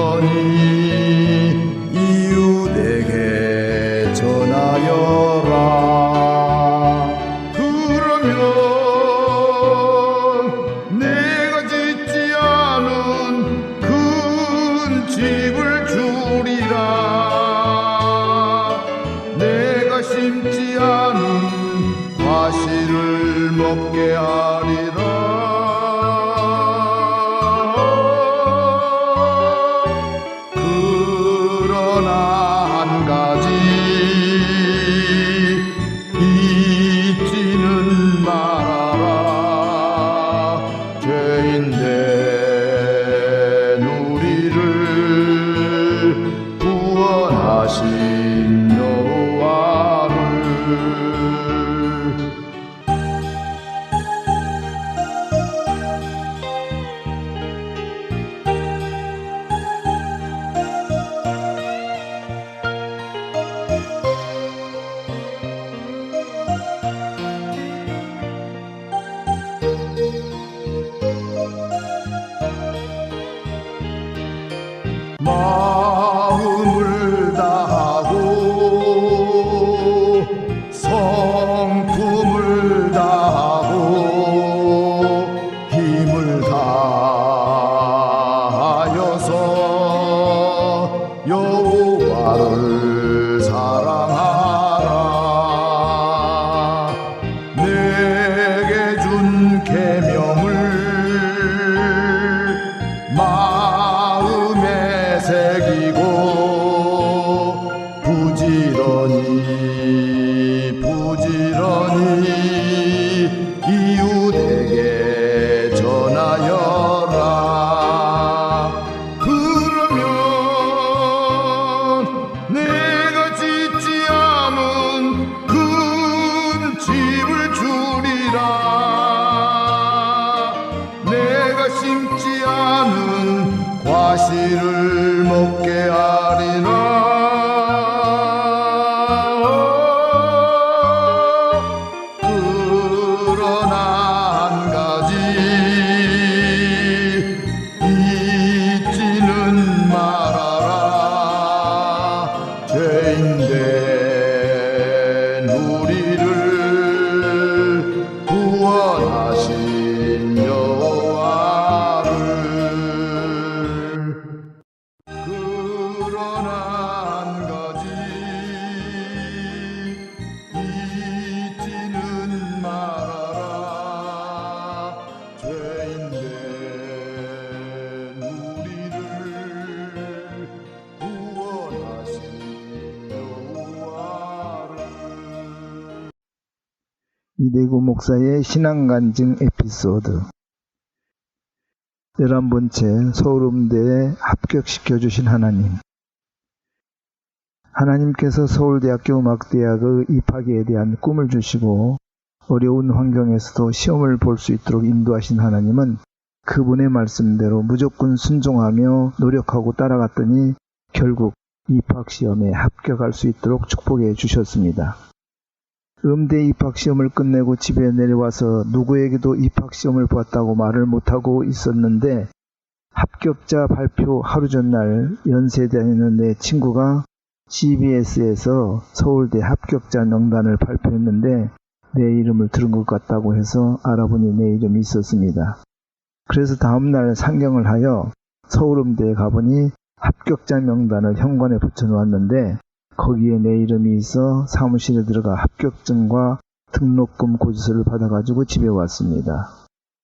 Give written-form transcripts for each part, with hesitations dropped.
부지런히 이웃에게 전하여라. 그러면 내가 짓지 않은 큰 집을 주리라. 내가 심지 않은 과실을 먹게 하리라. 잊지는 말아라. 죄인된 우리를 구원하신 여호와를. 마음을 다하고 성품을 다하고 힘을 다하여서 여호와를 사랑하라. 내게 준 계명을 마음에 새기고 부지런히 이웃에게 전하여라. 그러면 내가 짓지 않은 큰 집을 주리라. 내가 심지 않은 과실을 먹게 하리라. 그러나 한 가지 잊지는 말아라. 죄인된 우리를 구원하신 여호와를. 그러나 한 가지 잊지는 말아라. 죄인된 우리를 구원하신 여호와를. 이대구 목사의 신앙간증 에피소드. 11번째, 서울음대에 합격시켜주신 하나님. 하나님께서 서울대학교 음악대학의 입학에 대한 꿈을 주시고 어려운 환경에서도 시험을 볼 수 있도록 인도하신 하나님은 그분의 말씀대로 무조건 순종하며 노력하고 따라갔더니 결국 입학시험에 합격할 수 있도록 축복해 주셨습니다. 음대 입학시험을 끝내고 집에 내려와서 누구에게도 입학시험을 봤다고 말을 못하고 있었는데 합격자 발표 하루 전날 연세 다니는 내 친구가 CBS에서 서울대 합격자 명단을 발표했는데 내 이름을 들은 것 같다고 해서 알아보니 내 이름이 있었습니다. 그래서 다음날 상경을 하여 서울음대에 가보니 합격자 명단을 현관에 붙여놓았는데 거기에 내 이름이 있어 사무실에 들어가 합격증과 등록금 고지서를 받아가지고 집에 왔습니다.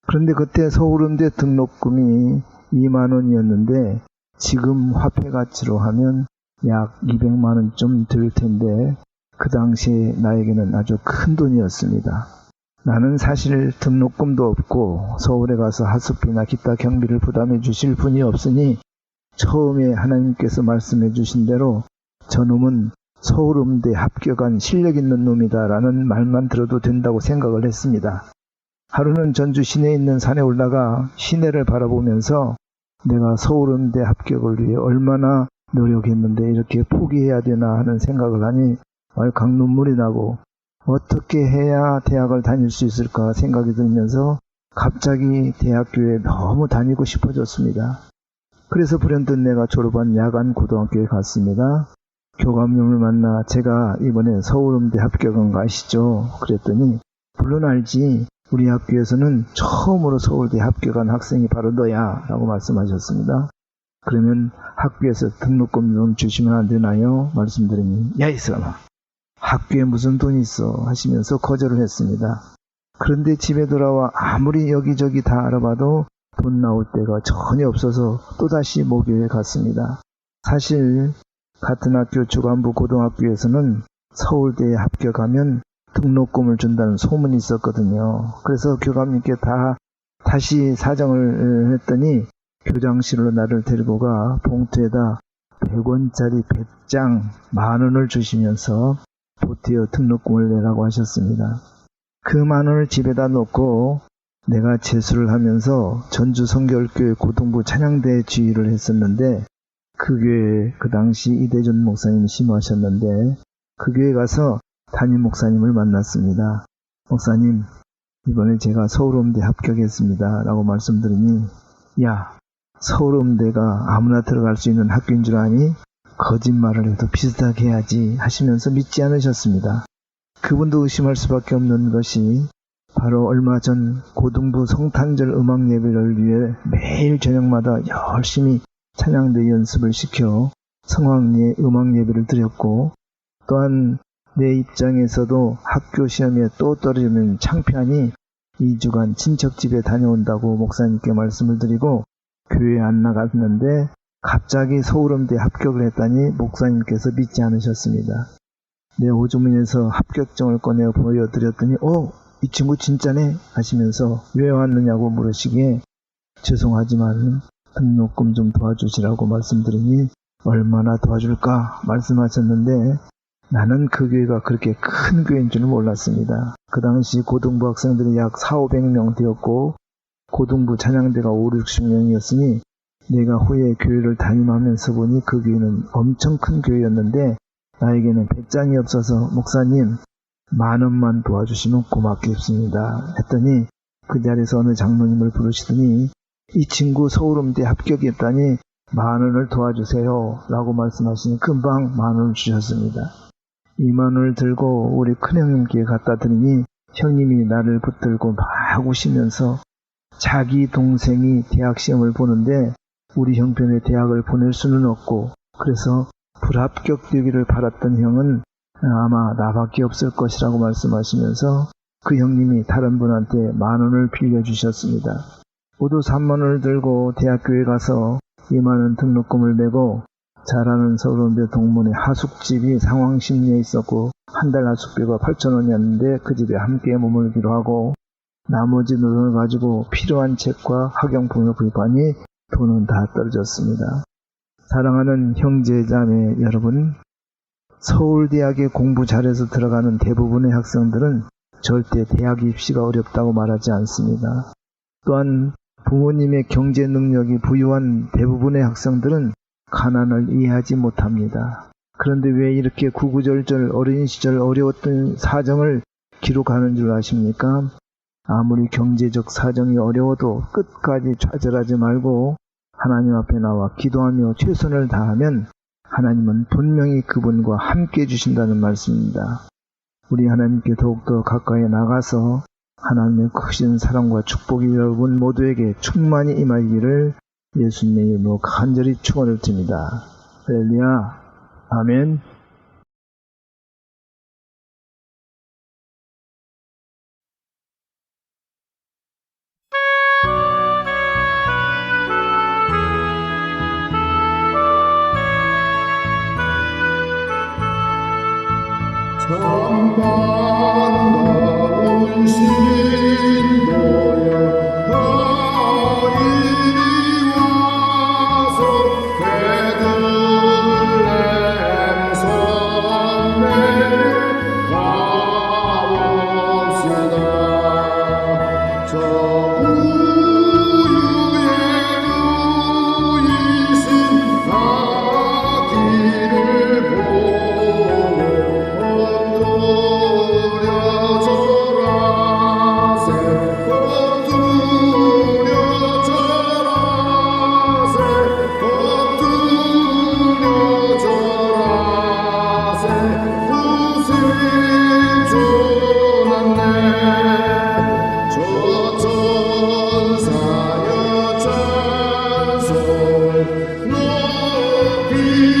그런데 그때 서울음대 등록금이 2만 원이었는데 지금 화폐 가치로 하면 약 200만 원쯤 될 텐데 그 당시에 나에게는 아주 큰 돈이었습니다. 나는 사실 등록금도 없고 서울에 가서 하숙비나 기타 경비를 부담해 주실 분이 없으니 처음에 하나님께서 말씀해 주신 대로 저놈은 서울음대 합격한 실력 있는 놈이다 라는 말만 들어도 된다고 생각을 했습니다. 하루는 전주 시내에 있는 산에 올라가 시내를 바라보면서 내가 서울음대 합격을 위해 얼마나 노력했는데 이렇게 포기해야 되나 하는 생각을 하니 왈칵 눈물이 나고 어떻게 해야 대학을 다닐 수 있을까 생각이 들면서 갑자기 대학교에 너무 다니고 싶어졌습니다. 그래서 불현듯 내가 졸업한 야간 고등학교에 갔습니다. 교감님을 만나 제가 이번에 서울음대 합격한 거 아시죠? 그랬더니 물론 알지. 우리 학교에서는 처음으로 서울대 합격한 학생이 바로 너야 라고 말씀하셨습니다. 그러면 학교에서 등록금 좀 주시면 안 되나요? 말씀드리니 야 이 사람아, 학교에 무슨 돈이 있어 하시면서 거절을 했습니다. 그런데 집에 돌아와 아무리 여기저기 다 알아봐도 돈 나올 데가 전혀 없어서 또다시 모교에 갔습니다. 사실 같은 학교 주간부 고등학교에서는 서울대에 합격하면 등록금을 준다는 소문이 있었거든요. 그래서 교감님께 다시 사정을 했더니 교장실로 나를 데리고 가 봉투에다 100원짜리 배짱 10,000원을 주시면서 보태어 등록금을 내라고 하셨습니다. 그 10,000원을 집에다 놓고 내가 재수를 하면서 전주 성결교회 고등부 찬양대 지휘를 했었는데 그 교회에 그 당시 이대준 목사님이 심호하셨는데 그 교회에 가서 담임 목사님을 만났습니다. 목사님, 이번에 제가 서울음대 합격했습니다 라고 말씀드리니 야, 서울음대가 아무나 들어갈 수 있는 학교인 줄 아니? 거짓말을 해도 비슷하게 해야지 하시면서 믿지 않으셨습니다. 그분도 의심할 수밖에 없는 것이 바로 얼마 전 고등부 성탄절 음악 예배를 위해 매일 저녁마다 열심히 찬양대 연습을 시켜 성황리에 음악 예배를 드렸고 또한 내 입장에서도 학교 시험에 또 떨어지면 창피하니 2주간 친척집에 다녀온다고 목사님께 말씀을 드리고 교회에 안 나갔는데 갑자기 서울음대 합격을 했다니 목사님께서 믿지 않으셨습니다. 내 오주문에서 합격증을 꺼내 보여드렸더니 이 친구 진짜네 하시면서 왜 왔느냐고 물으시기에 죄송하지만 등록금 좀 도와주시라고 말씀드리니 얼마나 도와줄까 말씀하셨는데 나는 그 교회가 그렇게 큰 교회인 줄은 몰랐습니다. 그 당시 고등부 학생들이 약 400~500명 되었고 고등부 찬양대가 560명이었으니 내가 후에 교회를 담임하면서 보니 그 교회는 엄청 큰 교회였는데 나에게는 배짱이 없어서 목사님 10,000원만 도와주시면 고맙겠습니다 했더니 그 자리에서 어느 장로님을 부르시더니 이 친구 서울음대 합격했다니 10,000원을 도와주세요 라고 말씀하시니 금방 10,000원을 주셨습니다. 20,000원을 들고 우리 큰형님께 갖다 드리니 형님이 나를 붙들고 막 우시면서 자기 동생이 대학 시험을 보는데 우리 형편에 대학을 보낼 수는 없고 그래서 불합격되기를 바랐던 형은 아마 나밖에 없을 것이라고 말씀하시면서 그 형님이 다른 분한테 10,000원을 빌려주셨습니다. 모두 30,000원을 들고 대학교에 가서 20,000원 등록금을 내고 잘 아는 서울음대 동문회 하숙집이 상황심리에 있었고 한 달 하숙비가 8,000원이었는데 그 집에 함께 머물기로 하고 나머지 돈을 가지고 필요한 책과 학용품을 구입하니 돈은 다 떨어졌습니다. 사랑하는 형제자매 여러분, 서울대학에 공부 잘해서 들어가는 대부분의 학생들은 절대 대학 입시가 어렵다고 말하지 않습니다. 또한 부모님의 경제 능력이 부유한 대부분의 학생들은 가난을 이해하지 못합니다. 그런데 왜 이렇게 구구절절 어린 시절 어려웠던 사정을 기록하는 줄 아십니까? 아무리 경제적 사정이 어려워도 끝까지 좌절하지 말고 하나님 앞에 나와 기도하며 최선을 다하면 하나님은 분명히 그분과 함께 해주신다는 말씀입니다. 우리 하나님께 더욱더 가까이 나가서 하나님의 크신 사랑과 축복이 여러분 모두에게 충만히 임하기를 예수님의 이름으로 간절히 축원을 드립니다. 할렐루야. 아멘. 참다운 신도여 나 이리 와서 베들레헴 성에 가봅시다. 저 우유의 누이신 나 길을 보고 길